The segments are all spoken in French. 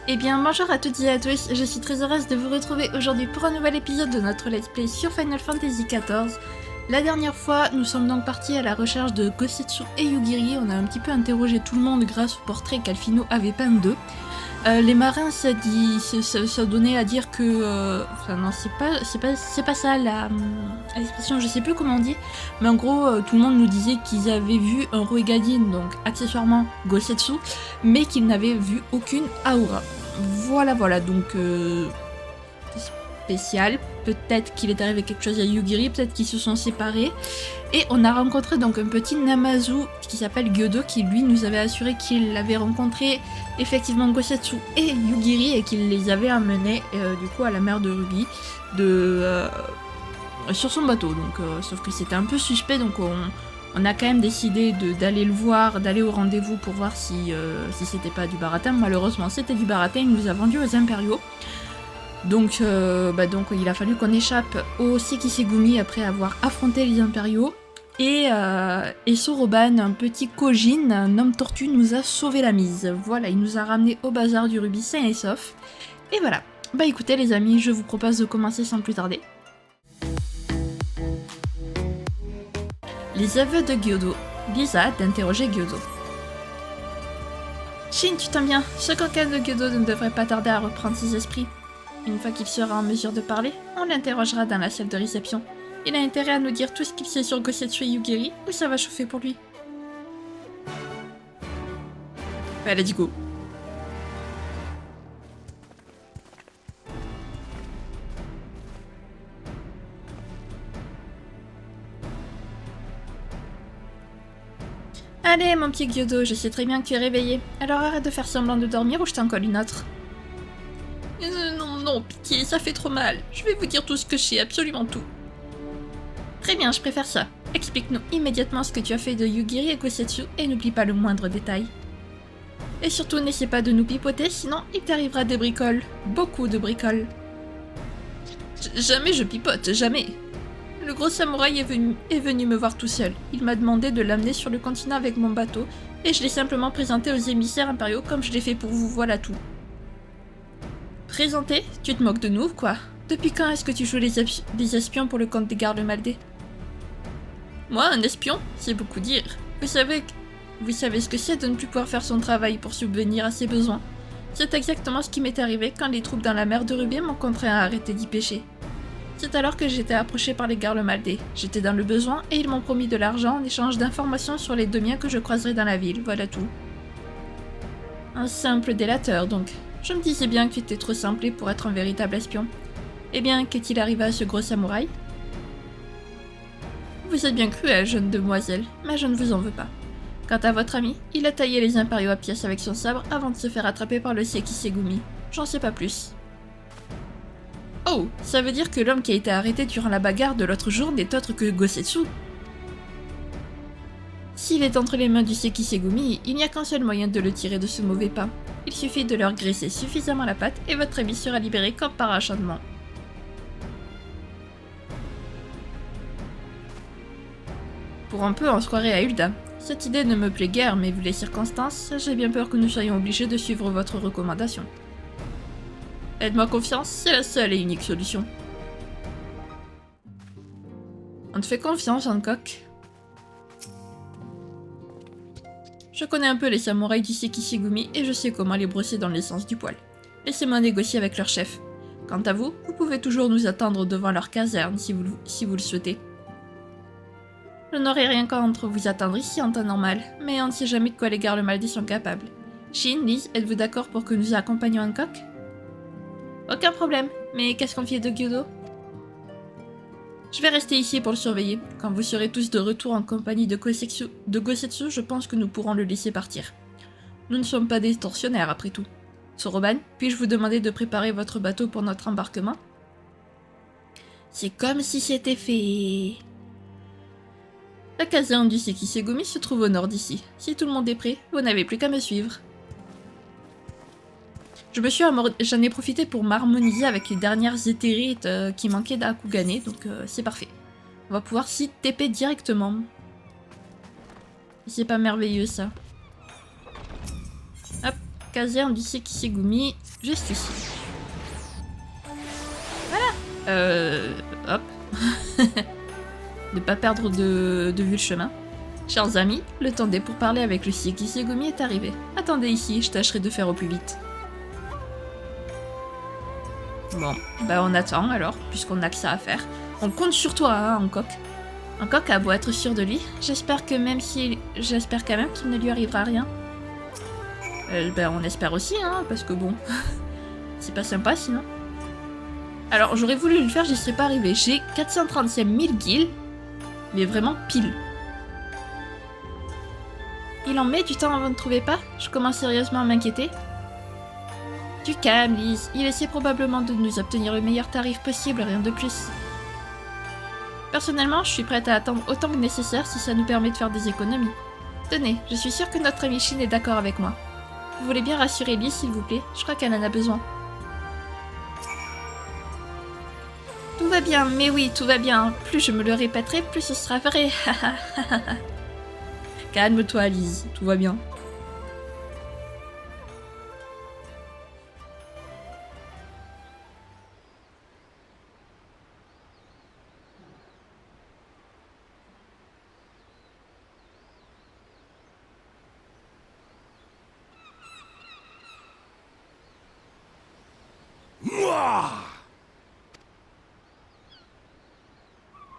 Eh bien bonjour à toutes et à tous, je suis très heureuse de vous retrouver aujourd'hui pour un nouvel épisode de notre let's play sur Final Fantasy XIV. La dernière fois, nous sommes donc partis à la recherche de Gosetsu et Yugiri, on a un petit peu interrogé tout le monde grâce au portrait qu'Alfino avait peint d'eux. Les marins ça donnait à dire que... enfin non, c'est pas ça l'expression, je sais plus comment on dit, mais en gros, tout le monde nous disait qu'ils avaient vu un Ruegadin, donc accessoirement Gosetsu, mais qu'ils n'avaient vu aucune Aura. Voilà, donc spécial. Peut-être qu'il est arrivé quelque chose à Yugiri, peut-être qu'ils se sont séparés. Et on a rencontré donc un petit Namazu qui s'appelle Gyodo, qui lui nous avait assuré qu'il avait rencontré effectivement Gosetsu et Yugiri et qu'il les avait amenés du coup à la mer de Ruby sur son bateau. Donc, sauf que c'était un peu suspect, donc on a quand même décidé d'aller le voir, d'aller au rendez-vous pour voir si c'était pas du baratin. Malheureusement, c'était du baratin, il nous a vendu aux impériaux. Donc il a fallu qu'on échappe au Sekisegumi après avoir affronté les impériaux. Et Soroban, un petit Kojin, un homme tortue, nous a sauvé la mise. Voilà, il nous a ramené au bazar du rubis sain et sauf. Et voilà. Bah écoutez les amis, je vous propose de commencer sans plus tarder. Les aveux de Gyodo. Lisa d'interroger Gyodo. Shin, tu t'en bien, ce coquin de Gyodo ne devrait pas tarder à reprendre ses esprits. Une fois qu'il sera en mesure de parler, on l'interrogera dans la salle de réception. Il a intérêt à nous dire tout ce qu'il sait sur Gosetsu et Yugiri, ou ça va chauffer pour lui. Ouais, let's go. Allez, mon petit Gyodo, je sais très bien que tu es réveillé. Alors arrête de faire semblant de dormir ou je t'en colle une autre. Non, pitié, ça fait trop mal. Je vais vous dire tout ce que je sais, absolument tout. Très bien, je préfère ça. Explique-nous immédiatement ce que tu as fait de Yugiri et Gosetsu et n'oublie pas le moindre détail. Et surtout, n'essaie pas de nous pipoter, sinon il t'arrivera des bricoles. Beaucoup de bricoles. Jamais je pipote, jamais. Le gros samouraï est venu me voir tout seul. Il m'a demandé de l'amener sur le continent avec mon bateau, et je l'ai simplement présenté aux émissaires impériaux comme je l'ai fait pour vous, voilà tout. Présenté? Tu te moques de nous, quoi? Depuis quand est-ce que tu joues des espions pour le compte des gardes Maldés? Moi, un espion? C'est beaucoup dire. Vous savez ce que c'est de ne plus pouvoir faire son travail pour subvenir à ses besoins. C'est exactement ce qui m'est arrivé quand les troupes dans la mer de Ruby m'ont contraint à arrêter d'y pêcher. C'est alors que j'étais approché par les gardes Maldés. J'étais dans le besoin et ils m'ont promis de l'argent en échange d'informations sur les demiens que je croiserais dans la ville, voilà tout. Un simple délateur, donc. Je me disais bien que tu étais trop simplé pour être un véritable espion. Eh bien, qu'est-il arrivé à ce gros samouraï? Vous êtes bien cruelle, jeune demoiselle, mais je ne vous en veux pas. Quant à votre ami, il a taillé les impériaux à pièces avec son sabre avant de se faire attraper par le Sekisegumi. J'en sais pas plus. Oh, ça veut dire que l'homme qui a été arrêté durant la bagarre de l'autre jour n'est autre que Gosetsu. S'il est entre les mains du Sekisegumi, il n'y a qu'un seul moyen de le tirer de ce mauvais pas. Il suffit de leur graisser suffisamment la patte et votre ami sera libéré comme par enchantement. Pour un peu, on se croirait à Hulda. Cette idée ne me plaît guère, mais vu les circonstances, j'ai bien peur que nous soyons obligés de suivre votre recommandation. Faites-moi confiance, c'est la seule et unique solution. On te fait confiance, Hancock. Je connais un peu les samouraïs du Sekisegumi et je sais comment les brosser dans l'essence du poil. Laissez-moi négocier avec leur chef. Quant à vous, vous pouvez toujours nous attendre devant leur caserne si vous le souhaitez. Je n'aurai rien contre vous attendre ici en temps normal, mais on ne sait jamais de quoi les gardes Maldés sont capables. Shin, Liz, êtes-vous d'accord pour que nous accompagnions Hancock? Aucun problème, mais qu'est-ce qu'on fait de Gyodo? Je vais rester ici pour le surveiller. Quand vous serez tous de retour en compagnie de Gosetsu, je pense que nous pourrons le laisser partir. Nous ne sommes pas des tortionnaires après tout. Soroban, puis-je vous demander de préparer votre bateau pour notre embarquement? C'est comme si c'était fait. La caserne du Sekisegumi se trouve au nord d'ici. Si tout le monde est prêt, vous n'avez plus qu'à me suivre. J'en ai profité pour m'harmoniser avec les dernières éthérites qui manquaient d'Akugane, donc c'est parfait. On va pouvoir s'y TP directement. C'est pas merveilleux ça. Hop, caserne lycée Kisegumi, juste ici. Hop. Ne pas perdre de vue le chemin. Chers amis, le temps des pourparlers avec le lycée Kisegumi est arrivé. Attendez ici, je tâcherai de faire au plus vite. Bon, bah on attend alors, puisqu'on a que ça à faire. On compte sur toi, hein, Hancock. Hancock a beau être sûr de lui, j'espère quand même qu'il ne lui arrivera rien. Ben on espère aussi, hein, parce que bon, c'est pas sympa sinon. Alors j'aurais voulu le faire, j'y serais pas arrivé. J'ai 435 000 guilds, mais vraiment pile. Il en met du temps avant de trouver pas? Je commence sérieusement à m'inquiéter. Du calme, Lise. Il essaie probablement de nous obtenir le meilleur tarif possible, rien de plus. Personnellement, je suis prête à attendre autant que nécessaire si ça nous permet de faire des économies. Tenez, je suis sûre que notre amie Shin est d'accord avec moi. Vous voulez bien rassurer Lise, s'il vous plaît? Je crois qu'elle en a besoin. Tout va bien, mais oui, tout va bien. Plus je me le répéterai, plus ce sera vrai. Calme-toi, Lise, tout va bien.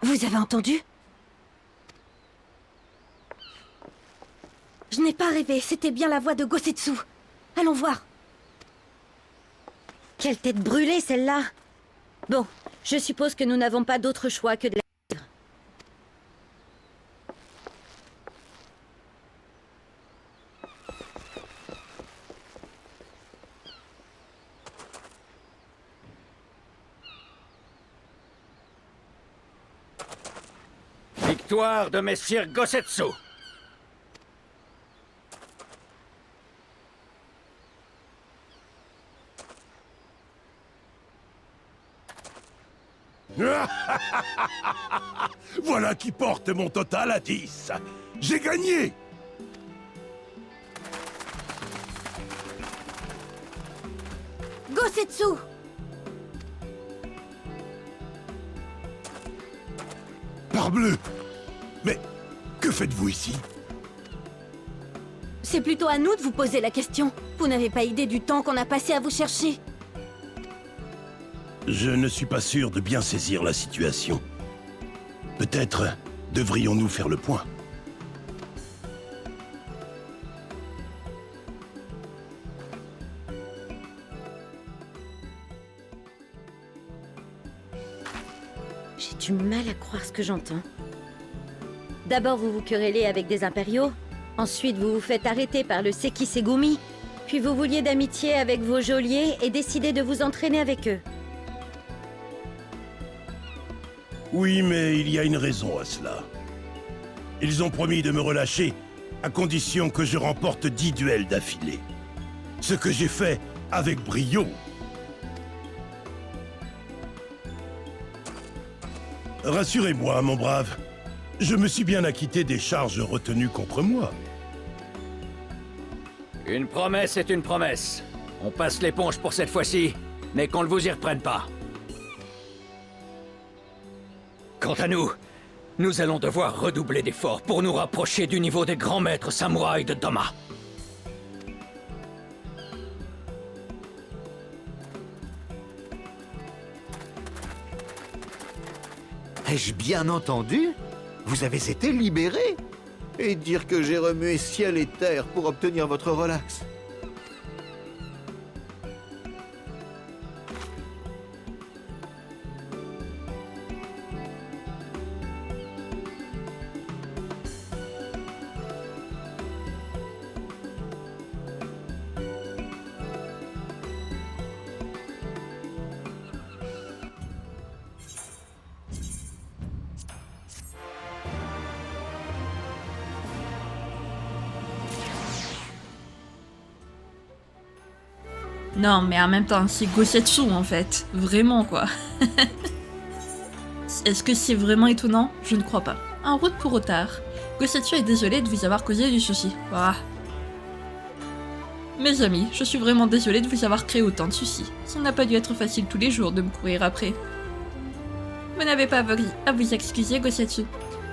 Vous avez entendu? Je n'ai pas rêvé, c'était bien la voix de Gosetsu. Allons voir. Quelle tête brûlée, celle-là. Bon, je suppose que nous n'avons pas d'autre choix que de la suivre. Victoire de Messire Gosetsu. Voilà qui porte mon total à 10. J'ai gagné. Gosetsu! Parbleu! Mais que faites-vous ici? C'est plutôt à nous de vous poser la question. Vous n'avez pas idée du temps qu'on a passé à vous chercher. Je ne suis pas sûr de bien saisir la situation. Peut-être devrions-nous faire le point. J'ai du mal à croire ce que j'entends. D'abord, vous vous querellez avec des impériaux. Ensuite, vous vous faites arrêter par le Sekisegumi. Puis vous vouliez d'amitié avec vos geôliers et décidez de vous entraîner avec eux. Oui, mais il y a une raison à cela. Ils ont promis de me relâcher à condition que je remporte 10 duels d'affilée. Ce que j'ai fait avec brio. Rassurez-moi, mon brave. Je me suis bien acquitté des charges retenues contre moi. Une promesse est une promesse. On passe l'éponge pour cette fois-ci, mais qu'on ne vous y reprenne pas. Quant à nous, nous allons devoir redoubler d'efforts pour nous rapprocher du niveau des grands maîtres samouraïs de Doma. Ai-je bien entendu? Vous avez été libéré? Et dire que j'ai remué ciel et terre pour obtenir votre relax. Non, mais en même temps, c'est Gosetsu en fait. Vraiment, quoi. Est-ce que c'est vraiment étonnant? Je ne crois pas. En route pour Otar. Gosetsu est désolé de vous avoir causé du souci. Voilà. Mes amis, je suis vraiment désolée de vous avoir créé autant de soucis. Ça n'a pas dû être facile tous les jours de me courir après. Vous n'avez pas à vous excuser, Gosetsu.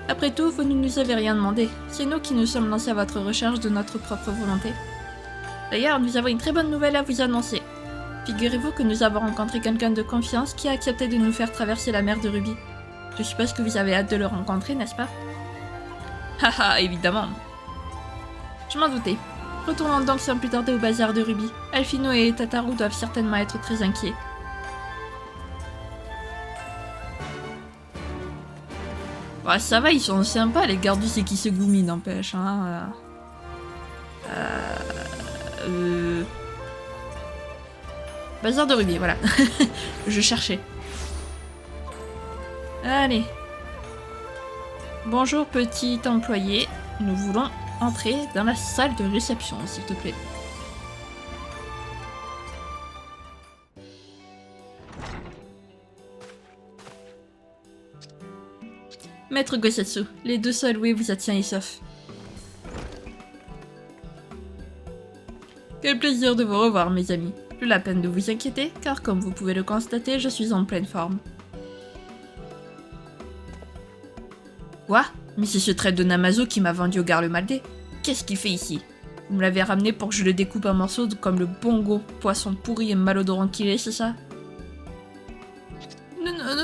Après tout, vous ne nous avez rien demandé. C'est nous qui nous sommes lancés à votre recherche de notre propre volonté. D'ailleurs, nous avons une très bonne nouvelle à vous annoncer. Figurez-vous que nous avons rencontré quelqu'un de confiance qui a accepté de nous faire traverser la mer de Ruby. Je suppose que vous avez hâte de le rencontrer, n'est-ce pas? Haha, évidemment. Je m'en doutais. Retournons donc sans plus tarder au bazar de Ruby. Alphino et Tataru doivent certainement être très inquiets. Ouais, ça va, ils sont sympas, les gardes du Sekisegumi, n'empêche. Hein. Bazar de Ruby, voilà. Je cherchais. Allez. Bonjour, petit employé. Nous voulons entrer dans la salle de réception, s'il te plaît. Maître Gosetsu, les deux seuls loués vous attient et sauf. Quel plaisir de vous revoir, mes amis. Plus la peine de vous inquiéter, car comme vous pouvez le constater, je suis en pleine forme. Quoi? Mais c'est ce trait de Namazo qui m'a vendu au Garlemaldé. Qu'est-ce qu'il fait ici? Vous me l'avez ramené pour que je le découpe en morceaux comme le bon gros poisson pourri et malodorant qu'il est, c'est ça?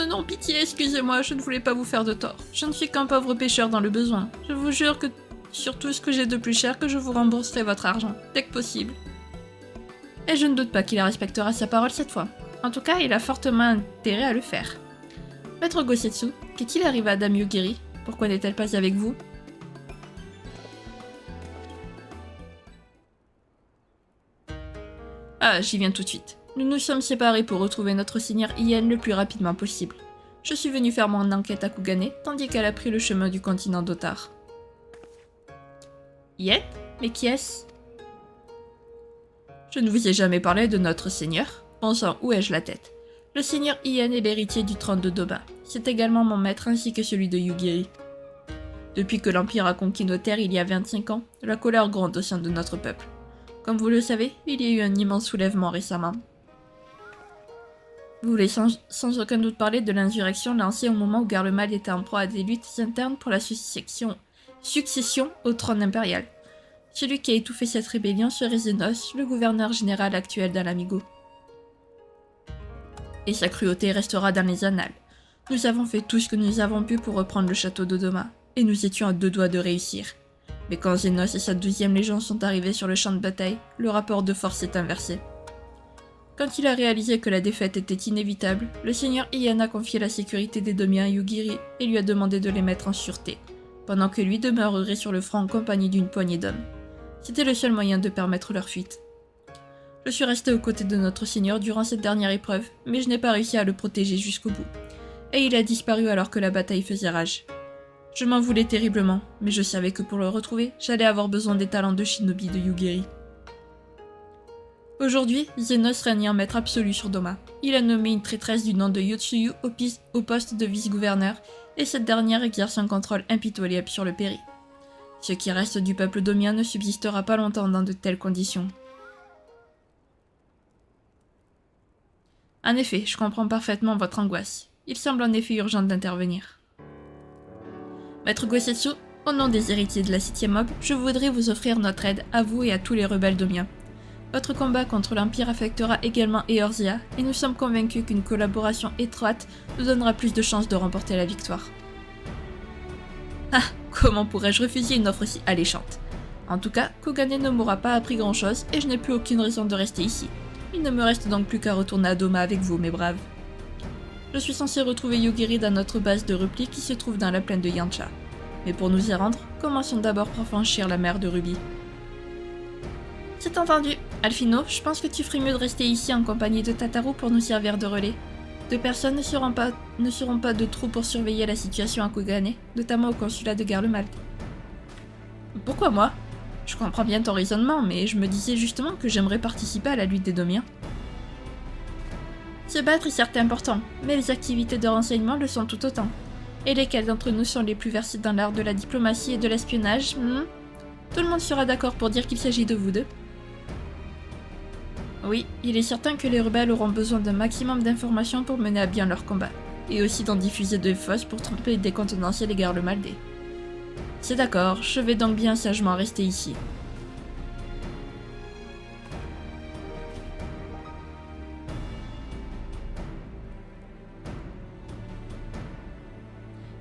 Non, pitié, excusez-moi, je ne voulais pas vous faire de tort. Je ne suis qu'un pauvre pêcheur dans le besoin. Je vous jure que sur tout ce que j'ai de plus cher, que je vous rembourserai votre argent, dès que possible. Et je ne doute pas qu'il respectera sa parole cette fois. En tout cas, il a fortement intérêt à le faire. Maître Gosetsu, qu'est-il arrivé à Dame Yugiri? Pourquoi n'est-elle pas avec vous? Ah, j'y viens tout de suite. Nous nous sommes séparés pour retrouver notre seigneur Ien le plus rapidement possible. Je suis venu faire mon enquête à Kugane, tandis qu'elle a pris le chemin du continent d'Otar. Ien? Mais qui est-ce? Je ne vous ai jamais parlé de notre seigneur. Bon sang, où ai-je la tête? Le seigneur Ien est l'héritier du trône de Doma. C'est également mon maître ainsi que celui de Yugiri. Depuis que l'Empire a conquis nos terres il y a 25 ans, la colère gronde au sein de notre peuple. Comme vous le savez, il y a eu un immense soulèvement récemment. Vous voulez sans aucun doute parler de l'insurrection lancée au moment où Garlemald était en proie à des luttes internes pour la succession au trône impérial. Celui qui a étouffé cette rébellion serait Zenos, le gouverneur général actuel d'Alamigo. Et sa cruauté restera dans les annales. Nous avons fait tout ce que nous avons pu pour reprendre le château de Doma, et nous étions à 2 doigts de réussir. Mais quand Zenos et sa 12e légion sont arrivés sur le champ de bataille, le rapport de force s'est inversé. Quand il a réalisé que la défaite était inévitable, le seigneur Ien a confié la sécurité des Domiens à Yugiri et lui a demandé de les mettre en sûreté, pendant que lui demeurerait sur le front en compagnie d'une poignée d'hommes. C'était le seul moyen de permettre leur fuite. Je suis resté aux côtés de notre seigneur durant cette dernière épreuve, mais je n'ai pas réussi à le protéger jusqu'au bout. Et il a disparu alors que la bataille faisait rage. Je m'en voulais terriblement, mais je savais que pour le retrouver, j'allais avoir besoin des talents de shinobi de Yugiri. Aujourd'hui, Zenos règne en maître absolu sur Doma. Il a nommé une traîtresse du nom de Yotsuyu au poste de vice-gouverneur, et cette dernière exerce un contrôle impitoyable sur le Péri. Ce qui reste du peuple domien ne subsistera pas longtemps dans de telles conditions. En effet, je comprends parfaitement votre angoisse. Il semble en effet urgent d'intervenir. Maître Gosetsu, au nom des héritiers de la 7e Aube, je voudrais vous offrir notre aide à vous et à tous les rebelles domiens. Votre combat contre l'Empire affectera également Eorzea, et nous sommes convaincus qu'une collaboration étroite nous donnera plus de chances de remporter la victoire. Ah, comment pourrais-je refuser une offre si alléchante? En tout cas, Kugane ne m'aura pas appris grand-chose, et je n'ai plus aucune raison de rester ici. Il ne me reste donc plus qu'à retourner à Doma avec vous, mes braves. Je suis censé retrouver Yugiri dans notre base de repli qui se trouve dans la plaine de Yancha. Mais pour nous y rendre, commençons d'abord par franchir la mer de Ruby. C'est entendu. Alphino, je pense que tu ferais mieux de rester ici en compagnie de Tataru pour nous servir de relais. 2 personnes ne seront pas de trop pour surveiller la situation à Kugane, notamment au consulat de Garlemald. Pourquoi moi? Je comprends bien ton raisonnement, mais je me disais justement que j'aimerais participer à la lutte des Domiens. Se battre est certes important, mais les activités de renseignement le sont tout autant. Et lesquels d'entre nous sont les plus versés dans l'art de la diplomatie et de l'espionnage? Tout le monde sera d'accord pour dire qu'il s'agit de vous deux. Oui, il est certain que les rebelles auront besoin d'un maximum d'informations pour mener à bien leur combat, et aussi d'en diffuser de fausses pour tromper des contenantiels et le Maldé. C'est d'accord, je vais donc bien sagement rester ici.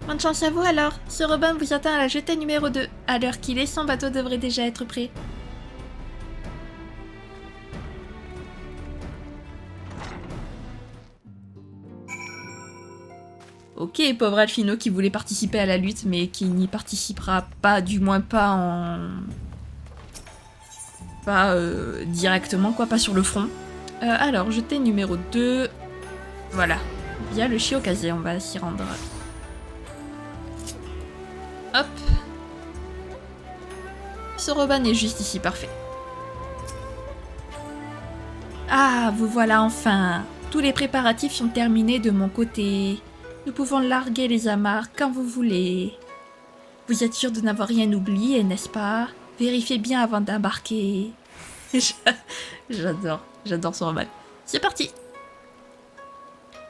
Bonne chance à vous alors. Ce Robin vous attend à la jetée numéro 2. À l'heure qu'il est, son bateau devrait déjà être prêt. Ok, pauvre Alfino qui voulait participer à la lutte, mais qui n'y participera pas, du moins pas en... Pas directement, quoi, pas sur le front. Alors, jetée numéro 2. Voilà. Via le Shiokaze, on va s'y rendre. Hop. Ce Robin est juste ici, parfait. Ah, vous voilà enfin. Tous les préparatifs sont terminés de mon côté. Nous pouvons larguer les amarres quand vous voulez. Vous êtes sûr de n'avoir rien oublié, n'est-ce pas? Vérifiez bien avant d'embarquer. J'adore ce Robin. C'est parti.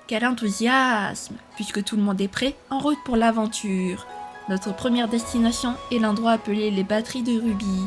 Quel enthousiasme! Puisque tout le monde est prêt, en route pour l'aventure. Notre première destination est l'endroit appelé les batteries de Ruby.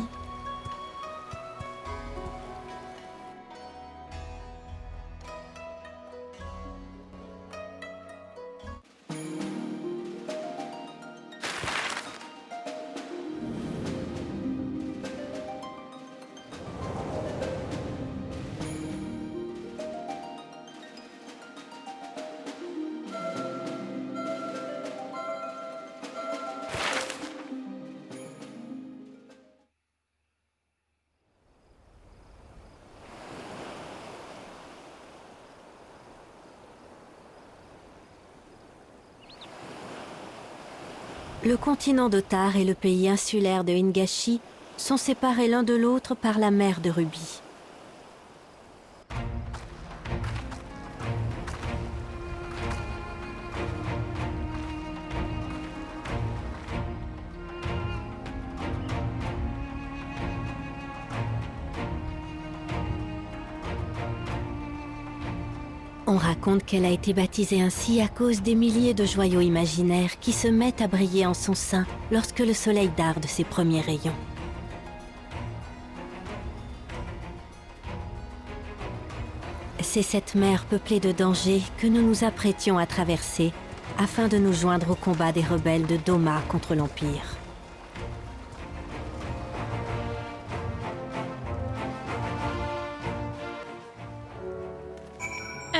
Le continent d'Otar et le pays insulaire de Hingashi sont séparés l'un de l'autre par la mer de Ruby. On raconte qu'elle a été baptisée ainsi à cause des milliers de joyaux imaginaires qui se mettent à briller en son sein lorsque le soleil darde ses premiers rayons. C'est cette mer peuplée de dangers que nous nous apprêtions à traverser afin de nous joindre au combat des rebelles de Doma contre l'Empire.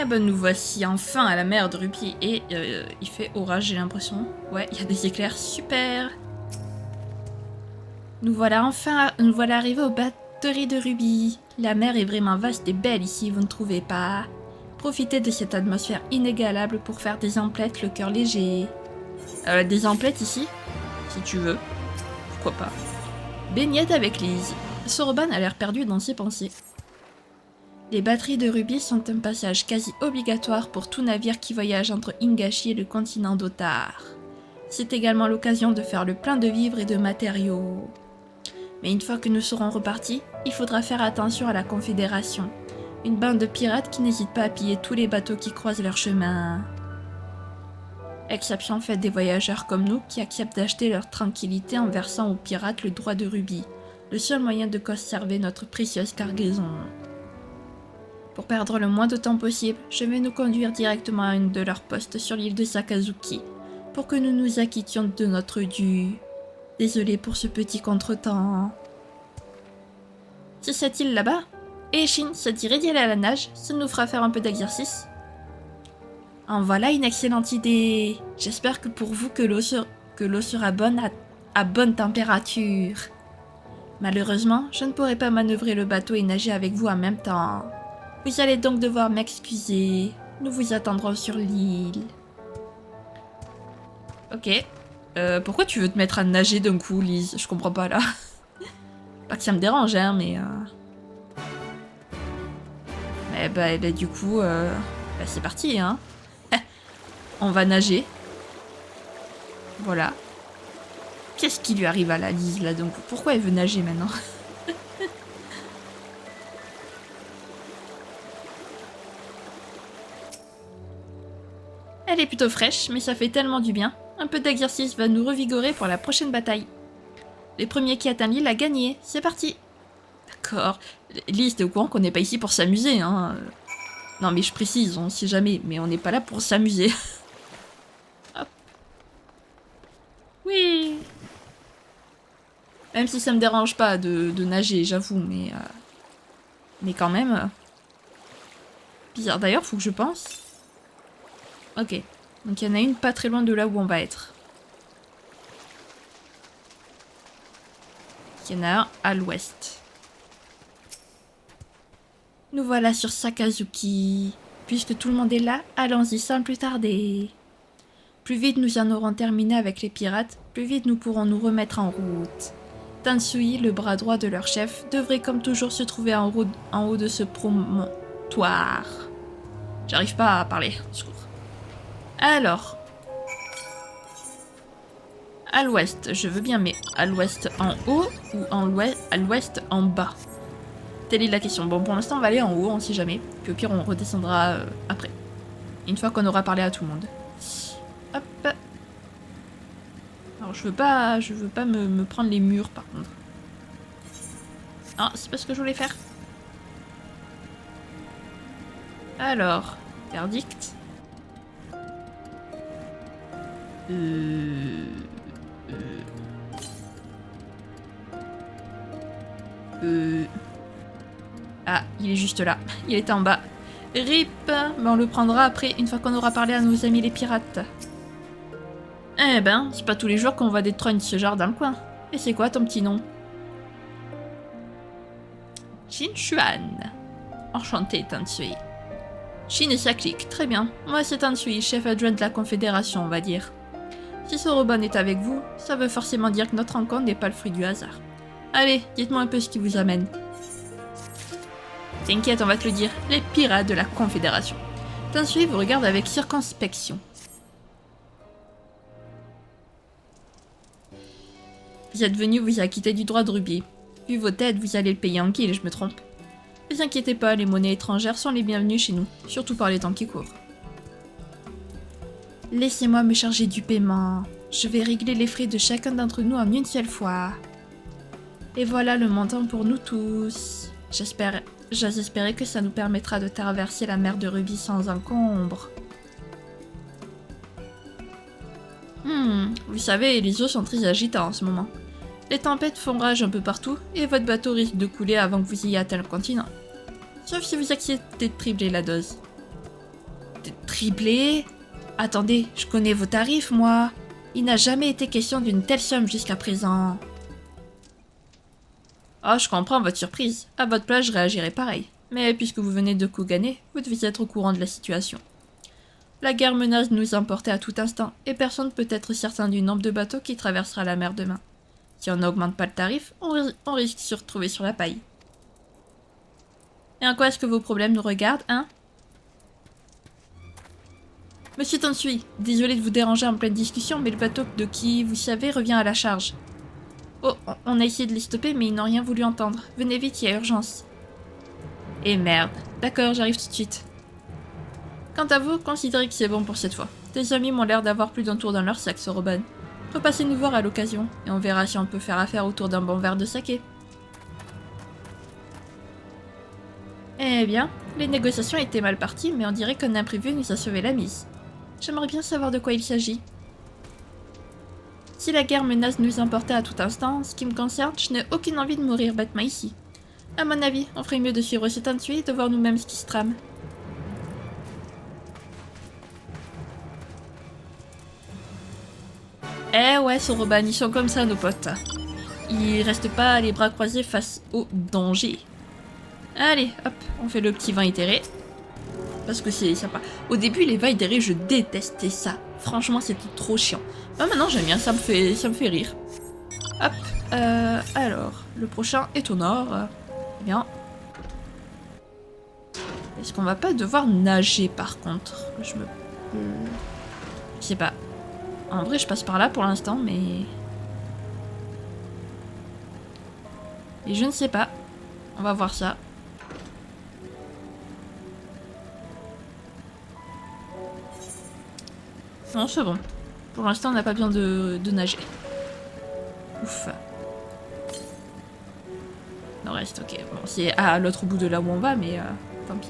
Eh ben nous voici enfin à la mer de Ruby et il fait orage, j'ai l'impression. Ouais, il y a des éclairs, super. Nous voilà arrivés aux batteries de Ruby. La mer est vraiment vaste et belle ici, vous ne trouvez pas? Profitez de cette atmosphère inégalable pour faire des emplettes le cœur léger. Des emplettes ici? Si tu veux. Pourquoi pas. Baignade avec Lise. Soroban a l'air perdu dans ses pensées. Les batteries de Ruby sont un passage quasi obligatoire pour tout navire qui voyage entre Hingashi et le continent d'Otar. C'est également l'occasion de faire le plein de vivres et de matériaux. Mais une fois que nous serons repartis, il faudra faire attention à la Confédération, une bande de pirates qui n'hésite pas à piller tous les bateaux qui croisent leur chemin. Exception faite des voyageurs comme nous qui acceptent d'acheter leur tranquillité en versant aux pirates le droit de Ruby, le seul moyen de conserver notre précieuse cargaison. Pour perdre le moins de temps possible, je vais nous conduire directement à une de leurs postes sur l'île de Sakazuki, pour que nous nous acquittions de notre dû. Désolé pour ce petit contretemps. C'est cette île là-bas? Eh Shin, ça te dirait d'y aller à la nage? Ça nous fera faire un peu d'exercice. En voilà une excellente idée. J'espère que pour vous que l'eau sera bonne à bonne température. Malheureusement, je ne pourrai pas manœuvrer le bateau et nager avec vous en même temps. Vous allez donc devoir m'excuser. Nous vous attendrons sur l'île. Ok. Pourquoi tu veux te mettre à nager d'un coup, Lise? Je comprends pas là. Pas que ça me dérange, hein, mais... du coup, c'est parti, hein. On va nager. Voilà. Qu'est-ce qui lui arrive à la Lise, là, donc? Pourquoi elle veut nager, maintenant? Elle est plutôt fraîche, mais ça fait tellement du bien. Un peu d'exercice va nous revigorer pour la prochaine bataille. Les premiers qui atteignent l'île a gagné. C'est parti. D'accord. Lise, t'es au courant qu'on n'est pas ici pour s'amuser, hein. Non, mais je précise, on sait jamais, mais on n'est pas là pour s'amuser. Hop. Oui. Même si ça me dérange pas de nager, j'avoue, mais quand même... Bizarre. D'ailleurs, faut que je pense. Ok. Donc il y en a une pas très loin de là où on va être. Il y en a un à l'ouest. Nous voilà sur Sakazuki. Puisque tout le monde est là, allons-y sans plus tarder. Plus vite nous en aurons terminé avec les pirates, plus vite nous pourrons nous remettre en route. Tansui, le bras droit de leur chef, devrait comme toujours se trouver en haut de ce promontoire. J'arrive pas à parler, au secours. Alors, à l'ouest, je veux bien, mais à l'ouest en haut ou à l'ouest en bas? Telle est la question. Bon, pour l'instant, on va aller en haut, on sait jamais. Puis au pire, on redescendra après. Une fois qu'on aura parlé à tout le monde. Hop. Alors, je veux pas me prendre les murs, par contre. Ah, c'est pas ce que je voulais faire. Alors, verdict. Ah, il est juste là. Il était en bas. RIP. Mais on le prendra après, une fois qu'on aura parlé à nos amis les pirates. Eh ben, c'est pas tous les jours qu'on voit des trognes ce genre dans le coin. Et c'est quoi ton petit nom? Shin Xuan. Enchanté, Tansui. Shin et ça clique, très bien. Moi c'est Tansui, chef adjoint de la Confédération, on va dire. Si Soroban est avec vous, ça veut forcément dire que notre rencontre n'est pas le fruit du hasard. Allez, dites-moi un peu ce qui vous amène. T'inquiète, on va te le dire, les pirates de la Confédération. Tansui vous regarde avec circonspection. Vous êtes venu vous acquitter du droit de rubis. Vu vos têtes, vous allez le payer en kills, je me trompe. Ne vous inquiétez pas, les monnaies étrangères sont les bienvenues chez nous, surtout par les temps qui courent. Laissez-moi me charger du paiement. Je vais régler les frais de chacun d'entre nous en une seule fois. Et voilà le montant pour nous tous. J'ose espérer que ça nous permettra de traverser la mer de rubis sans encombre. Vous savez, les eaux sont très agitées en ce moment. Les tempêtes font rage un peu partout, et votre bateau risque de couler avant que vous ayez atteint le continent. Sauf si vous acceptez de tripler la dose. De tripler? Attendez, je connais vos tarifs, moi. Il n'a jamais été question d'une telle somme jusqu'à présent. Oh, je comprends votre surprise. À votre place, je réagirais pareil. Mais puisque vous venez de Kugane, vous devez être au courant de la situation. La guerre menace de nous emporter à tout instant, et personne ne peut être certain du nombre de bateaux qui traversera la mer demain. Si on n'augmente pas le tarif, on risque de se retrouver sur la paille. Et en quoi est-ce que vos problèmes nous regardent, hein? Monsieur Tansui, désolé de vous déranger en pleine discussion, mais le bateau de qui, vous savez, revient à la charge. Oh, on a essayé de les stopper, mais ils n'ont rien voulu entendre. Venez vite, il y a urgence. Et merde. D'accord, j'arrive tout de suite. Quant à vous, considérez que c'est bon pour cette fois. Tes amis m'ont l'air d'avoir plus d'un tour dans leur sac, Soroban. Repassez nous voir à l'occasion, et on verra si on peut faire affaire autour d'un bon verre de saké. Eh bien, les négociations étaient mal parties, mais on dirait qu'un imprévu nous a sauvé la mise. J'aimerais bien savoir de quoi il s'agit. Si la guerre menace de nous emporter à tout instant, en ce qui me concerne, je n'ai aucune envie de mourir bêtement ici. À mon avis, on ferait mieux de suivre cet Tansui et de voir nous-mêmes ce qui se trame. Eh ouais, Soroban, ils sont comme ça, nos potes. Ils restent pas les bras croisés face au danger. Allez, hop, on fait le petit vin éthéré. Parce que c'est sympa. Au début, les vins éthérés, je détestais ça. Franchement, c'était trop chiant. Bah, maintenant, j'aime bien, ça me fait rire. Hop, alors, le prochain est au nord. Bien. Est-ce qu'on va pas devoir nager, par contre? Je sais pas. En vrai, je passe par là pour l'instant, mais... Et je ne sais pas. On va voir ça. Non, c'est bon. Pour l'instant, on n'a pas besoin de nager. Ouf. Nord-est, ok. Bon, c'est à l'autre bout de là où on va, mais tant pis.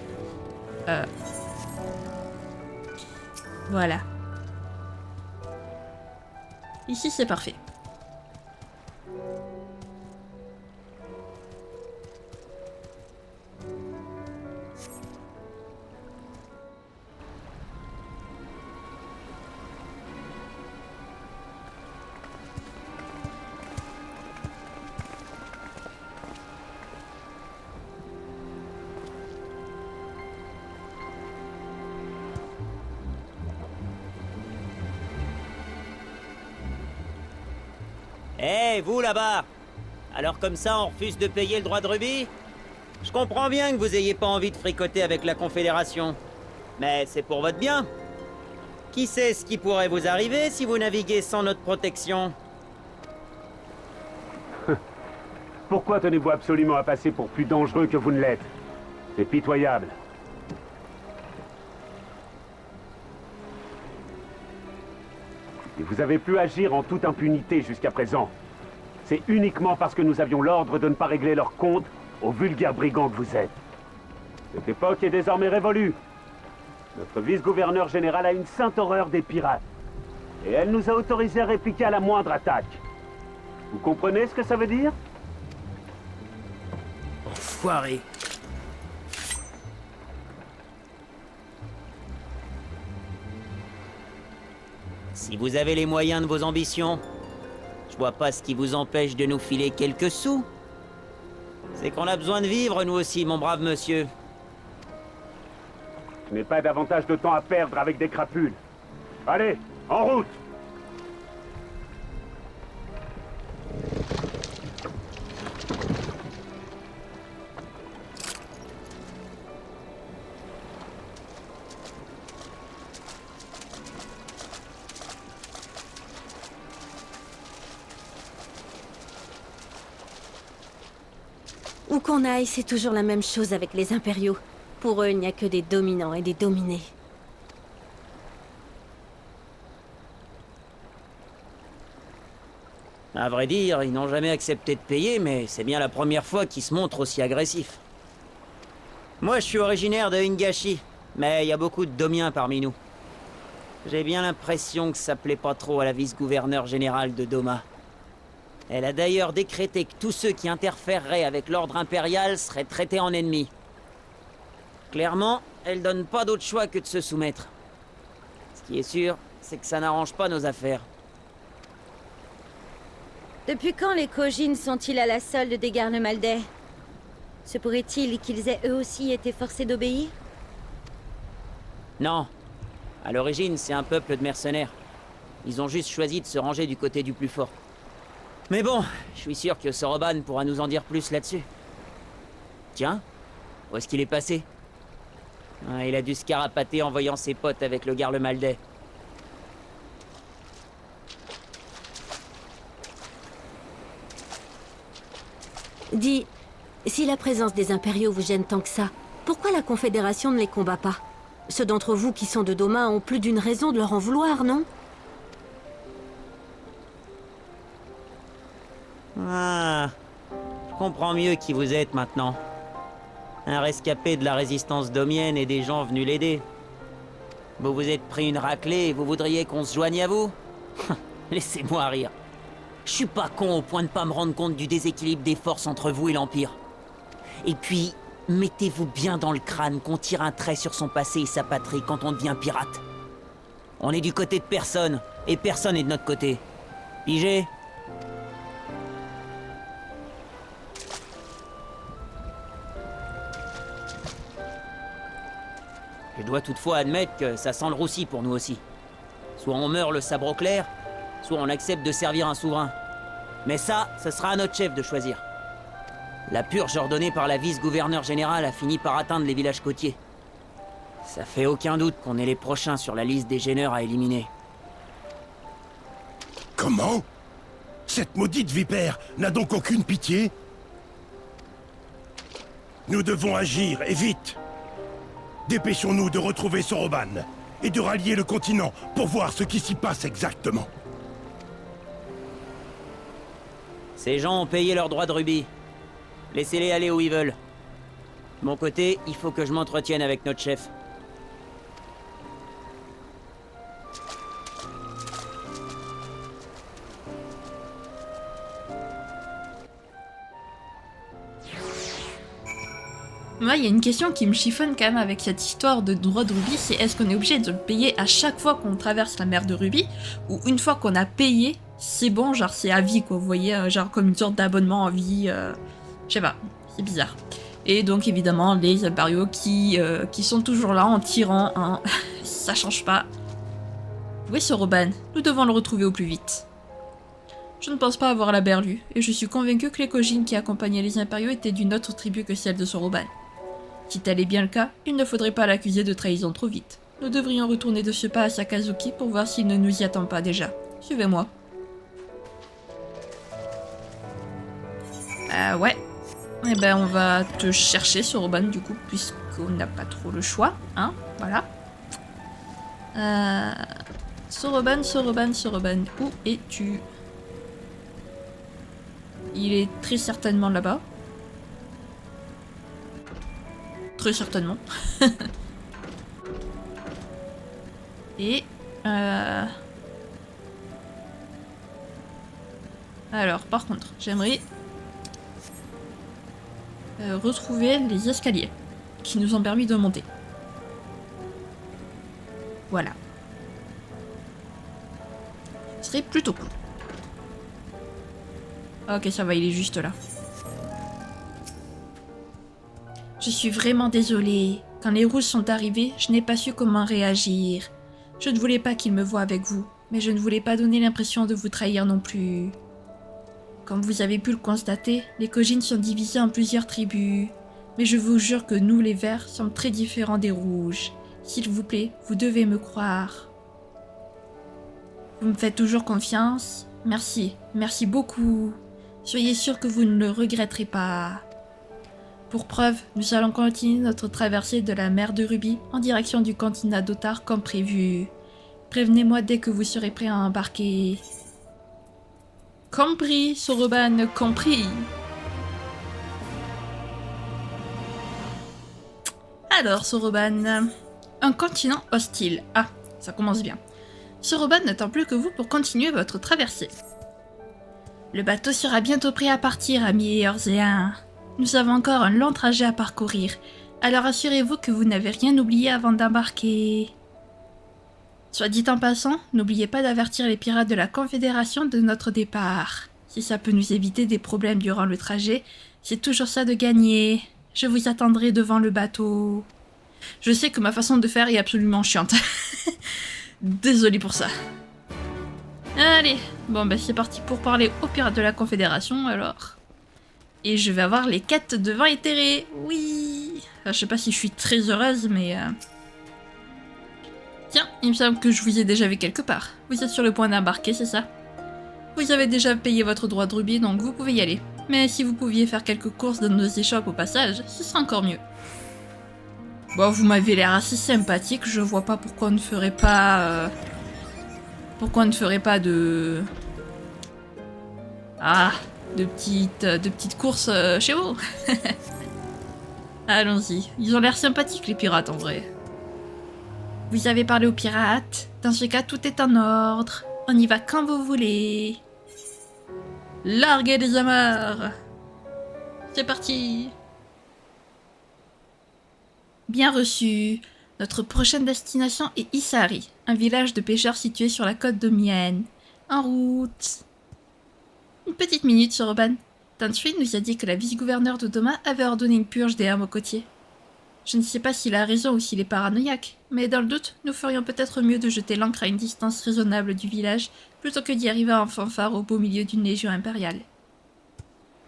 Voilà. Ici, c'est parfait. Hé, vous là-bas! Alors comme ça, on refuse de payer le droit de rubis? Je comprends bien que vous ayez pas envie de fricoter avec la Confédération. Mais c'est pour votre bien. Qui sait ce qui pourrait vous arriver si vous naviguez sans notre protection? Pourquoi tenez-vous absolument à passer pour plus dangereux que vous ne l'êtes? C'est pitoyable. Et vous avez pu agir en toute impunité jusqu'à présent. C'est uniquement parce que nous avions l'ordre de ne pas régler leurs comptes aux vulgaires brigands que vous êtes. Cette époque est désormais révolue. Notre vice-gouverneur général a une sainte horreur des pirates. Et elle nous a autorisés à répliquer à la moindre attaque. Vous comprenez ce que ça veut dire? Enfoiré. Si vous avez les moyens de vos ambitions, je vois pas ce qui vous empêche de nous filer quelques sous. C'est qu'on a besoin de vivre, nous aussi, mon brave monsieur. Je n'ai pas davantage de temps à perdre avec des crapules. Allez, en route! Où qu'on aille, c'est toujours la même chose avec les impériaux. Pour eux, il n'y a que des dominants et des dominés. À vrai dire, ils n'ont jamais accepté de payer, mais c'est bien la première fois qu'ils se montrent aussi agressifs. Moi, je suis originaire de Hingashi, mais il y a beaucoup de Domiens parmi nous. J'ai bien l'impression que ça plaît pas trop à la vice-gouverneure générale de Doma. Elle a d'ailleurs décrété que tous ceux qui interféreraient avec l'ordre impérial seraient traités en ennemis. Clairement, elle donne pas d'autre choix que de se soumettre. Ce qui est sûr, c'est que ça n'arrange pas nos affaires. Depuis quand les Kojin sont-ils à la solde des Garlemaldais? Se pourrait-il qu'ils aient eux aussi été forcés d'obéir? Non. À l'origine, c'est un peuple de mercenaires. Ils ont juste choisi de se ranger du côté du plus fort. Mais bon, je suis sûr que Soroban pourra nous en dire plus là-dessus. Tiens, où est-ce qu'il est passé? Ah, il a dû se carapater en voyant ses potes avec le Garlemaldais. Dis, si la présence des impériaux vous gêne tant que ça, pourquoi la Confédération ne les combat pas? Ceux d'entre vous qui sont de Doma ont plus d'une raison de leur en vouloir, non? Ah, je comprends mieux qui vous êtes maintenant. Un rescapé de la résistance domienne et des gens venus l'aider. Vous vous êtes pris une raclée et vous voudriez qu'on se joigne à vous? Laissez-moi rire. Je suis pas con au point de pas me rendre compte du déséquilibre des forces entre vous et l'Empire. Et puis, mettez-vous bien dans le crâne qu'on tire un trait sur son passé et sa patrie quand on devient pirate. On est du côté de personne, et personne n'est de notre côté. Pigé? Je dois toutefois admettre que ça sent le roussi pour nous aussi. Soit on meurt le sabre au clair, soit on accepte de servir un souverain. Mais ça, ce sera à notre chef de choisir. La purge ordonnée par la vice-gouverneure générale a fini par atteindre les villages côtiers. Ça fait aucun doute qu'on est les prochains sur la liste des gêneurs à éliminer. Comment? Cette maudite vipère n'a donc aucune pitié? Nous devons agir, et vite! Dépêchons-nous de retrouver Soroban. et de rallier le continent pour voir ce qui s'y passe exactement. Ces gens ont payé leurs droits de rubis. Laissez-les aller où ils veulent. De mon côté, il faut que je m'entretienne avec notre chef. Moi, il y a une question qui me chiffonne quand même avec cette histoire de droit de rubis, c'est est-ce qu'on est obligé de le payer à chaque fois qu'on traverse la mer de rubis, ou une fois qu'on a payé, c'est bon, genre c'est à vie quoi, vous voyez, genre comme une sorte d'abonnement à vie, je sais pas, c'est bizarre. Et donc évidemment les impériaux qui sont toujours là en tirant, hein, ça change pas. Où est ce Roban? Nous devons le retrouver au plus vite. Je ne pense pas avoir la berlue, et je suis convaincu que les Kojin qui accompagnaient les impériaux étaient d'une autre tribu que celle de Soroban. Si tel est bien le cas, il ne faudrait pas l'accuser de trahison trop vite. Nous devrions retourner de ce pas à Sakazuki pour voir s'il ne nous y attend pas déjà. Suivez-moi. Ouais. Eh ben on va te chercher Soroban du coup, puisqu'on n'a pas trop le choix, hein, voilà. Soroban, où es-tu? Il est très certainement là-bas. Très certainement. Et... Alors, par contre, j'aimerais... retrouver les escaliers qui nous ont permis de monter. Voilà. Ce serait plutôt cool. Ok, ça va, il est juste là. Je suis vraiment désolée. Quand les rouges sont arrivés, je n'ai pas su comment réagir. Je ne voulais pas qu'ils me voient avec vous, mais je ne voulais pas donner l'impression de vous trahir non plus. Comme vous avez pu le constater, les Kojin sont divisés en plusieurs tribus. Mais je vous jure que nous, les Verts, sommes très différents des Rouges. S'il vous plaît, vous devez me croire. Vous me faites toujours confiance? Merci, merci beaucoup. Soyez sûr que vous ne le regretterez pas. Pour preuve, nous allons continuer notre traversée de la mer de Rubis en direction du continent d'Otar comme prévu. Prévenez-moi dès que vous serez prêt à embarquer. Compris, Soroban, compris. Alors, Soroban, un continent hostile. Ah, ça commence bien. Soroban n'attend plus que vous pour continuer votre traversée. Le bateau sera bientôt prêt à partir, amis Eorzéens. Nous avons encore un long trajet à parcourir, alors assurez-vous que vous n'avez rien oublié avant d'embarquer. Soit dit en passant, n'oubliez pas d'avertir les pirates de la Confédération de notre départ. Si ça peut nous éviter des problèmes durant le trajet, c'est toujours ça de gagner. Je vous attendrai devant le bateau. Je sais que ma façon de faire est absolument chiante. Désolée pour ça. Allez, bon bah c'est parti pour parler aux pirates de la Confédération alors. Et je vais avoir les quêtes de vin éthéré. Oui. Enfin, je sais pas si je suis très heureuse, mais... Tiens, il me semble que je vous ai déjà vu quelque part. Vous êtes sur le point d'embarquer, c'est ça? Vous avez déjà payé votre droit de rubis, donc vous pouvez y aller. Mais si vous pouviez faire quelques courses dans nos échoppes au passage, ce serait encore mieux. Bon, vous m'avez l'air assez sympathique, je vois pas pourquoi on ne ferait pas... Pourquoi on ne ferait pas de... Ah, de petites courses chez vous. Allons-y, ils ont l'air sympathiques les pirates en vrai. Vous avez parlé aux pirates? Dans ce cas, tout est en ordre. On y va quand vous voulez. Larguez les amarres. C'est parti. Bien reçu. Notre prochaine destination est Isari, un village de pêcheurs situé sur la côte de Mien. En route. Une petite minute, Soroban. Tanshui nous a dit que la vice-gouverneure d'Odoma avait ordonné une purge des hommes côtiers. Je ne sais pas s'il a raison ou s'il est paranoïaque, mais dans le doute, nous ferions peut-être mieux de jeter l'ancre à une distance raisonnable du village plutôt que d'y arriver en fanfare au beau milieu d'une légion impériale.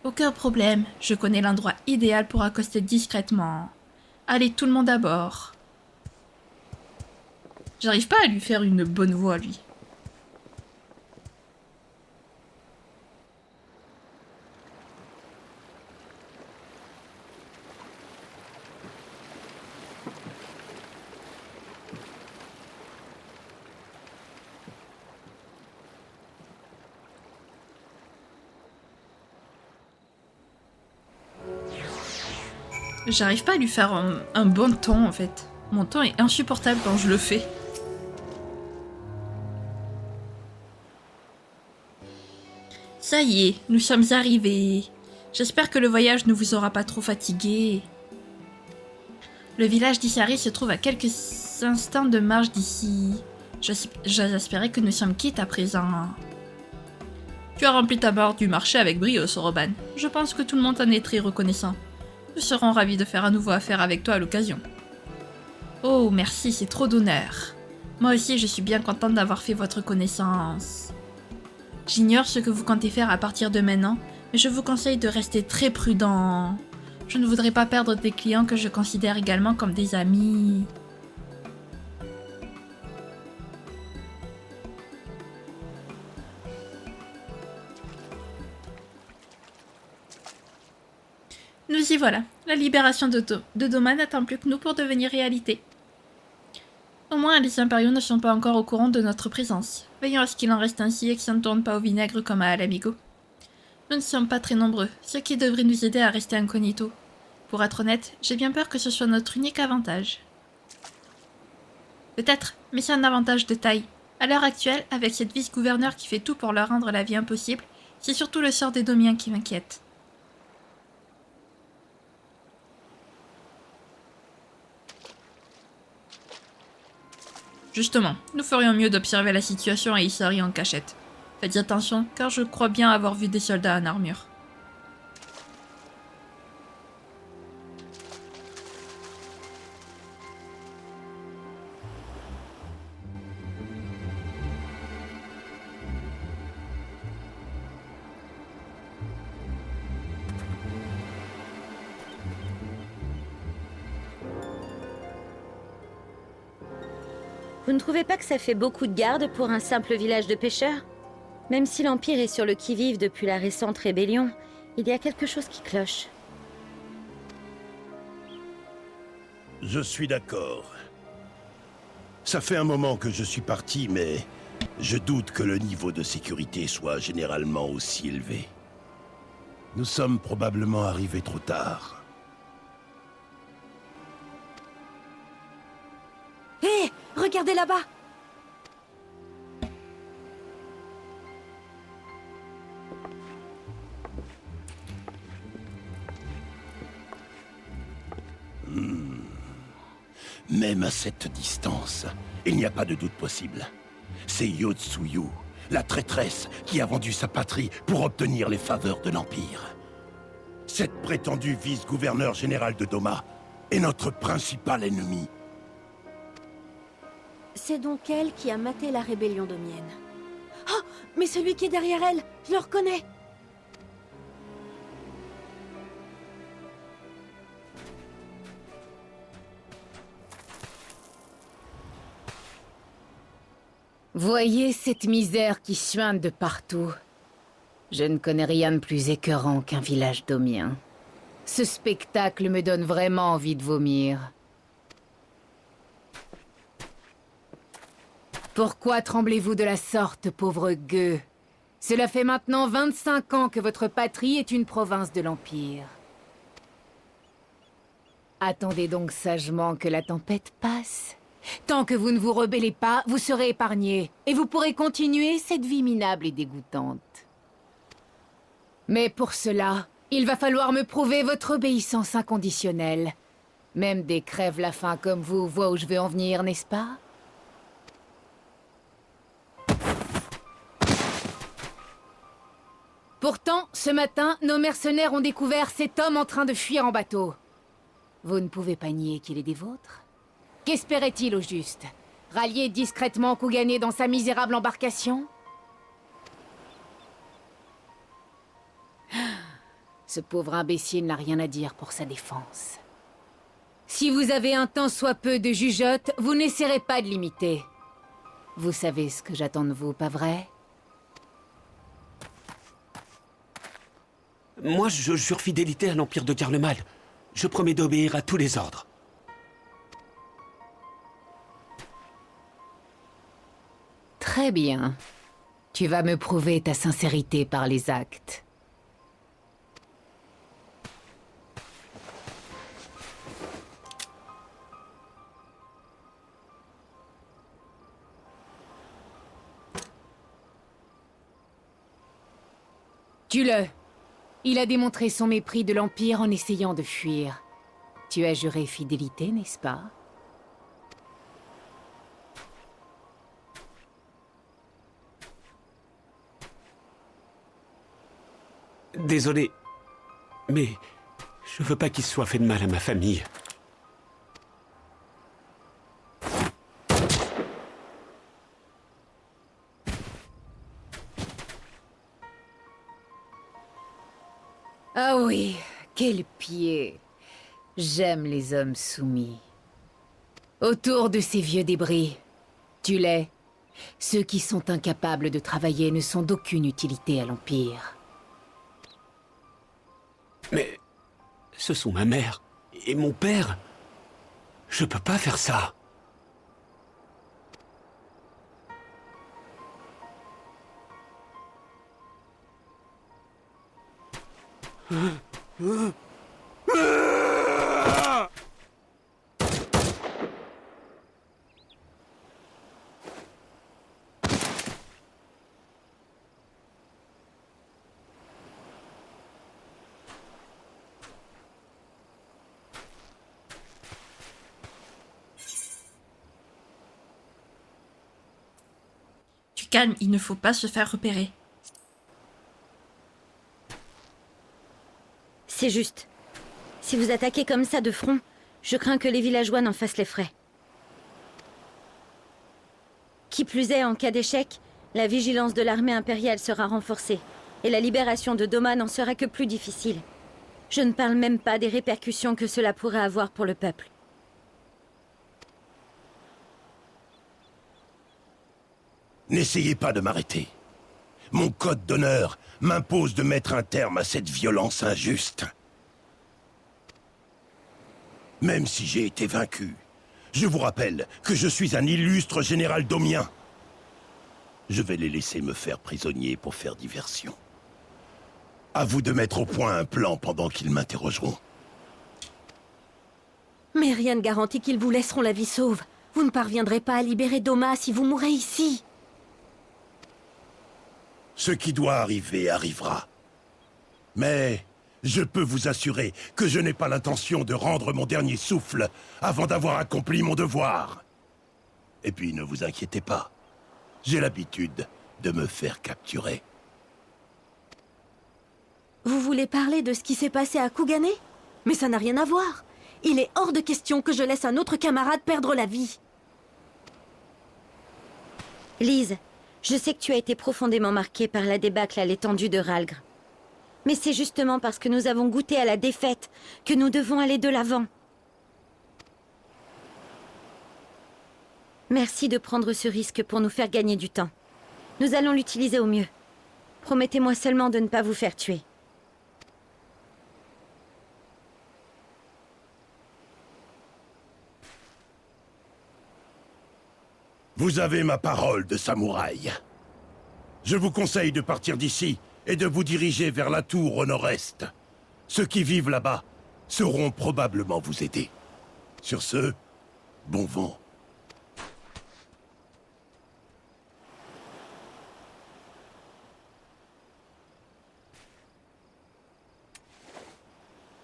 Aucun problème, je connais l'endroit idéal pour accoster discrètement. Allez, tout le monde à bord. J'arrive pas à lui faire une bonne voix, lui. J'arrive pas à lui faire un bon ton en fait. Mon ton est insupportable quand je le fais. Ça y est, nous sommes arrivés. J'espère que le voyage ne vous aura pas trop fatigué. Le village d'Issari se trouve à quelques instants de marche d'ici. J'espérais que nous sommes quittes à présent. Tu as rempli ta barre du marché avec brio, Soroban. Je pense que tout le monde en est très reconnaissant. Nous serons ravis de faire à nouveau affaire avec toi à l'occasion. Oh, merci, c'est trop d'honneur. Moi aussi, je suis bien contente d'avoir fait votre connaissance. J'ignore ce que vous comptez faire à partir de maintenant, mais je vous conseille de rester très prudent. Je ne voudrais pas perdre des clients que je considère également comme des amis. Nous y voilà. La libération de Doma n'attend plus que nous pour devenir réalité. Au moins, les impériaux ne sont pas encore au courant de notre présence. Veillons à ce qu'il en reste ainsi et que ça ne tourne pas au vinaigre comme à Alamigo. Nous ne sommes pas très nombreux, ce qui devrait nous aider à rester incognito. Pour être honnête, j'ai bien peur que ce soit notre unique avantage. Peut-être, mais c'est un avantage de taille. À l'heure actuelle, avec cette vice-gouverneure qui fait tout pour leur rendre la vie impossible, c'est surtout le sort des Domiens qui m'inquiète. Justement, nous ferions mieux d'observer la situation à Issari en cachette. Faites attention, car je crois bien avoir vu des soldats en armure. Vous ne trouvez pas que ça fait beaucoup de gardes pour un simple village de pêcheurs? Même si l'Empire est sur le qui-vive depuis la récente rébellion, il y a quelque chose qui cloche. Je suis d'accord. Ça fait un moment que je suis parti, mais je doute que le niveau de sécurité soit généralement aussi élevé. Nous sommes probablement arrivés trop tard. Hé, regardez là-bas! Même à cette distance, il n'y a pas de doute possible. C'est Yotsuyu, la traîtresse, qui a vendu sa patrie pour obtenir les faveurs de l'Empire. Cette prétendue vice-gouverneur général de Doma est notre principal ennemi. C'est donc elle qui a maté la rébellion domienne. Oh, mais celui qui est derrière elle, je le reconnais. Voyez cette misère qui suinte de partout. Je ne connais rien de plus écœurant qu'un village domien. Ce spectacle me donne vraiment envie de vomir. Pourquoi tremblez-vous de la sorte, pauvre gueux? Cela fait maintenant 25 ans que votre patrie est une province de l'Empire. Attendez donc sagement que la tempête passe. Tant que vous ne vous rebellez pas, vous serez épargnés, et vous pourrez continuer cette vie minable et dégoûtante. Mais pour cela, il va falloir me prouver votre obéissance inconditionnelle. Même des crèves-la-faim comme vous voient où je veux en venir, n'est-ce pas? Pourtant, ce matin, nos mercenaires ont découvert cet homme en train de fuir en bateau. Vous ne pouvez pas nier qu'il est des vôtres? Qu'espérait-il au juste? Rallier discrètement Kugane dans sa misérable embarcation? Ce pauvre imbécile n'a rien à dire pour sa défense. Si vous avez un tant soit peu de jugeote, vous n'essaierez pas de l'imiter. Vous savez ce que j'attends de vous, pas vrai? Moi, je jure fidélité à l'Empire de Garlemald. Je promets d'obéir à tous les ordres. Très bien. Tu vas me prouver ta sincérité par les actes. Tue-le. Il a démontré son mépris de l'Empire en essayant de fuir. Tu as juré fidélité, n'est-ce pas? Désolé, mais je veux pas qu'il soit fait de mal à ma famille. Ah oui, quel pied. J'aime les hommes soumis. Autour de ces vieux débris, tue-les. Ceux qui sont incapables de travailler ne sont d'aucune utilité à l'Empire. Mais ce sont ma mère et mon père. Je peux pas faire ça. Tu calmes, il ne faut pas se faire repérer. C'est juste. Si vous attaquez comme ça de front, je crains que les villageois n'en fassent les frais. Qui plus est, en cas d'échec, la vigilance de l'armée impériale sera renforcée, et la libération de Doma n'en sera que plus difficile. Je ne parle même pas des répercussions que cela pourrait avoir pour le peuple. N'essayez pas de m'arrêter. Mon code d'honneur m'impose de mettre un terme à cette violence injuste. Même si j'ai été vaincu, je vous rappelle que je suis un illustre général domien. Je vais les laisser me faire prisonnier pour faire diversion. À vous de mettre au point un plan pendant qu'ils m'interrogeront. Mais rien ne garantit qu'ils vous laisseront la vie sauve. Vous ne parviendrez pas à libérer Doma si vous mourrez ici. Ce qui doit arriver arrivera. Mais je peux vous assurer que je n'ai pas l'intention de rendre mon dernier souffle avant d'avoir accompli mon devoir. Et puis ne vous inquiétez pas, j'ai l'habitude de me faire capturer. Vous voulez parler de ce qui s'est passé à Kugane? Mais ça n'a rien à voir. Il est hors de question que je laisse un autre camarade perdre la vie. Lise, je sais que tu as été profondément marquée par la débâcle à l'étendue de Ralgr. Mais c'est justement parce que nous avons goûté à la défaite que nous devons aller de l'avant. Merci de prendre ce risque pour nous faire gagner du temps. Nous allons l'utiliser au mieux. Promettez-moi seulement de ne pas vous faire tuer. Vous avez ma parole de samouraï. Je vous conseille de partir d'ici et de vous diriger vers la tour au nord-est. Ceux qui vivent là-bas sauront probablement vous aider. Sur ce, bon vent.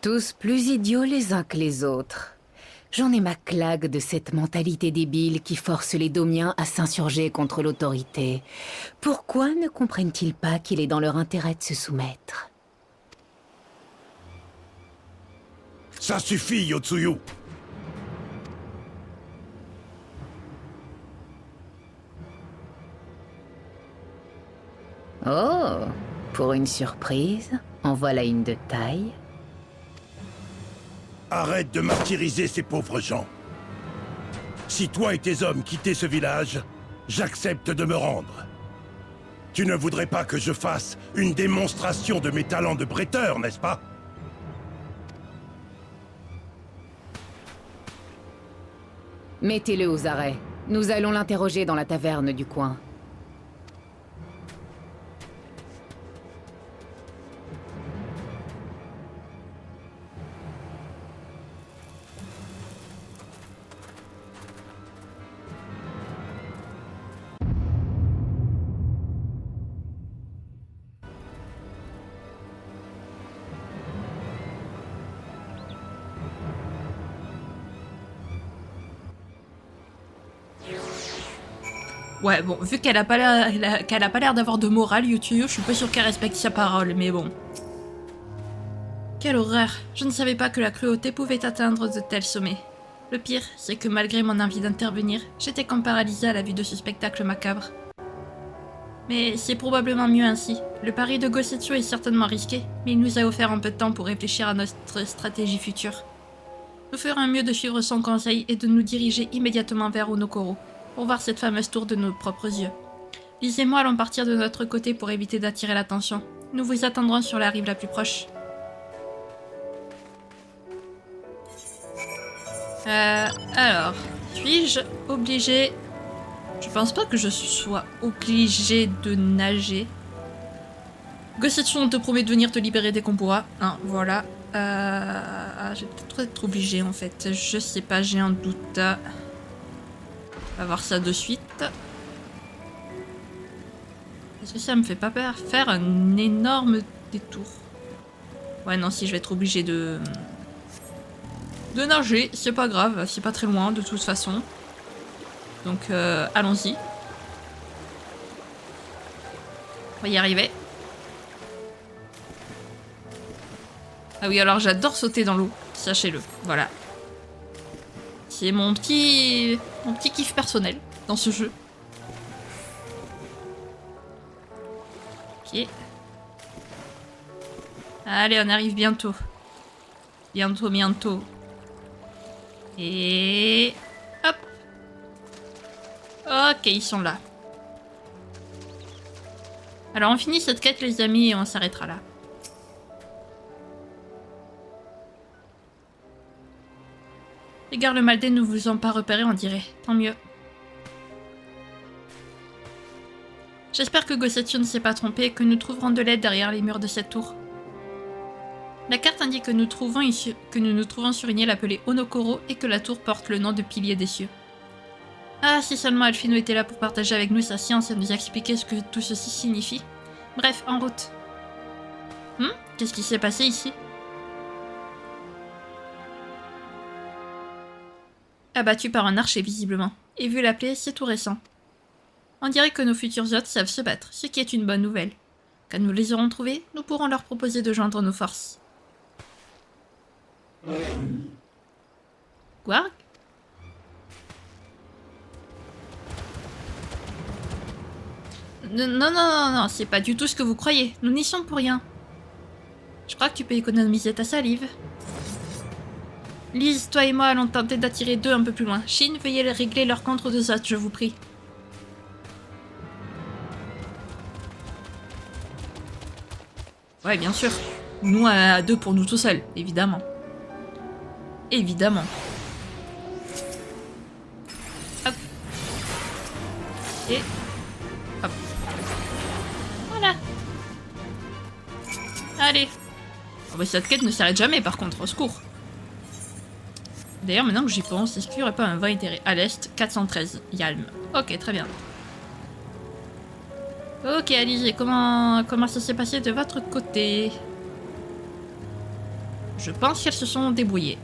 Tous plus idiots les uns que les autres. J'en ai ma claque de cette mentalité débile qui force les Domiens à s'insurger contre l'autorité. Pourquoi ne comprennent-ils pas qu'il est dans leur intérêt de se soumettre? Ça suffit, Yotsuyu. Oh, pour une surprise, en voilà une de taille. Arrête de martyriser ces pauvres gens. Si toi et tes hommes quittez ce village, j'accepte de me rendre. Tu ne voudrais pas que je fasse une démonstration de mes talents de bretteur, n'est-ce pas? Mettez-le aux arrêts. Nous allons l'interroger dans la taverne du coin. Ouais, bon, vu qu'elle a pas l'air d'avoir de morale, Yutuyu, je suis pas sûre qu'elle respecte sa parole, mais bon. Quelle horreur. Je ne savais pas que la cruauté pouvait atteindre de tels sommets. Le pire, c'est que malgré mon envie d'intervenir, j'étais comme paralysée à la vue de ce spectacle macabre. Mais c'est probablement mieux ainsi. Le pari de Gosetsu est certainement risqué, mais il nous a offert un peu de temps pour réfléchir à notre stratégie future. Nous ferons mieux de suivre son conseil et de nous diriger immédiatement vers Onokoro, pour voir cette fameuse tour de nos propres yeux. Lise et moi allons partir de notre côté pour éviter d'attirer l'attention. Nous vous attendrons sur la rive la plus proche. Alors, suis-je obligée... Je pense pas que je sois obligée de nager. Gosetsu, on te promet de venir te libérer dès qu'on pourra. Hein, voilà. Je vais peut-être être obligée en fait. Je sais pas, j'ai un doute. On va voir ça de suite. Est-ce que ça me fait pas peur? Faire un énorme détour. Ouais, non, si je vais être obligée de nager, c'est pas grave, c'est pas très loin de toute façon. Donc, allons-y. On va y arriver. Ah oui, alors j'adore sauter dans l'eau, sachez-le, voilà. C'est mon petit kiff personnel dans ce jeu. Ok. Allez, on arrive bientôt. Bientôt. Et... hop. Ok, ils sont là. Alors on finit cette quête les amis et on s'arrêtera là. Les Garlemaldais ne vous ont pas repéré, on dirait. Tant mieux. J'espère que Gosetsu ne s'est pas trompé et que nous trouverons de l'aide derrière les murs de cette tour. La carte indique que nous nous trouvons sur une île appelée Onokoro et que la tour porte le nom de Pilier des Cieux. Ah, si seulement Alphino était là pour partager avec nous sa science et nous expliquer ce que tout ceci signifie. Bref, en route. Qu'est-ce qui s'est passé ici? Abattu par un archer visiblement. Et vu la plaie, c'est tout récent. On dirait que nos futurs hôtes savent se battre, ce qui est une bonne nouvelle. Quand nous les aurons trouvés, nous pourrons leur proposer de joindre nos forces. Gwarg? Non, c'est pas du tout ce que vous croyez. Nous n'y sommes pour rien. Je crois que tu peux économiser ta salive. Lise, toi et moi allons tenter d'attirer d'eux un peu plus loin. Shin, veuillez régler leur contre de Zot, je vous prie. Ouais, bien sûr. Nous à deux pour nous tout seuls, évidemment. Évidemment. Hop. Et... hop. Voilà. Allez. Oh bah, cette quête ne s'arrête jamais par contre, au secours. D'ailleurs, maintenant que j'y pense, est-ce qu'il n'y aurait pas un vin itéré à l'est 413, Yalm. Ok, très bien. Ok, Alizé, comment ça s'est passé de votre côté? Je pense qu'elles se sont débrouillées.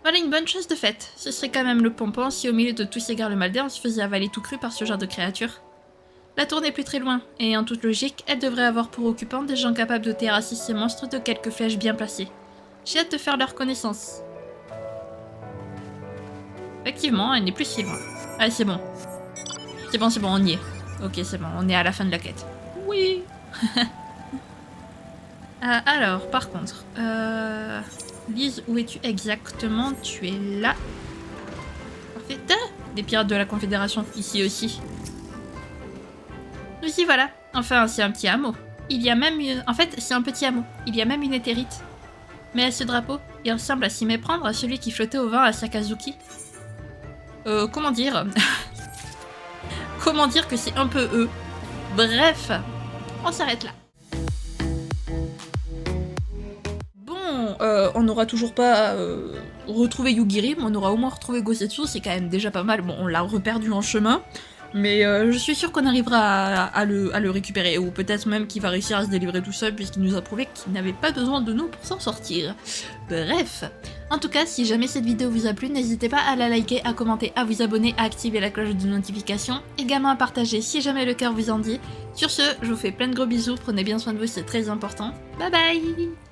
Voilà une bonne chose de faite. Ce serait quand même le pompon si au milieu de tous ces Garlemaldais on se faisait avaler tout cru par ce genre de créature. La tour n'est plus très loin, et en toute logique, elle devrait avoir pour occupant des gens capables de terrasser ces monstres de quelques flèches bien placées. J'ai hâte de faire leur connaissance. Effectivement, elle n'est plus si loin. Ah, c'est bon. C'est bon, on y est. Ok, c'est bon, on est à la fin de la quête. Oui. Alors, par contre... Lise, où es-tu exactement? Tu es là. Parfait. Des pirates de la Confédération, ici aussi. Nous y voilà. Enfin, c'est un petit hameau. Il y a même une... En fait, c'est un petit hameau. Il y a même une éthérite. Mais ce drapeau, il ressemble à s'y méprendre à celui qui flottait au vent à Sakazuki. Comment dire? Comment dire que c'est un peu eux? Bref, on s'arrête là. Bon, on n'aura toujours pas retrouvé Yugiri, mais on aura au moins retrouvé Gosetsu, c'est quand même déjà pas mal. Bon, on l'a reperdu en chemin. Mais je suis sûre qu'on arrivera à le récupérer, ou peut-être même qu'il va réussir à se délivrer tout seul, puisqu'il nous a prouvé qu'il n'avait pas besoin de nous pour s'en sortir. Bref. En tout cas, si jamais cette vidéo vous a plu, n'hésitez pas à la liker, à commenter, à vous abonner, à activer la cloche de notification, également à partager si jamais le cœur vous en dit. Sur ce, je vous fais plein de gros bisous, prenez bien soin de vous, c'est très important. Bye bye!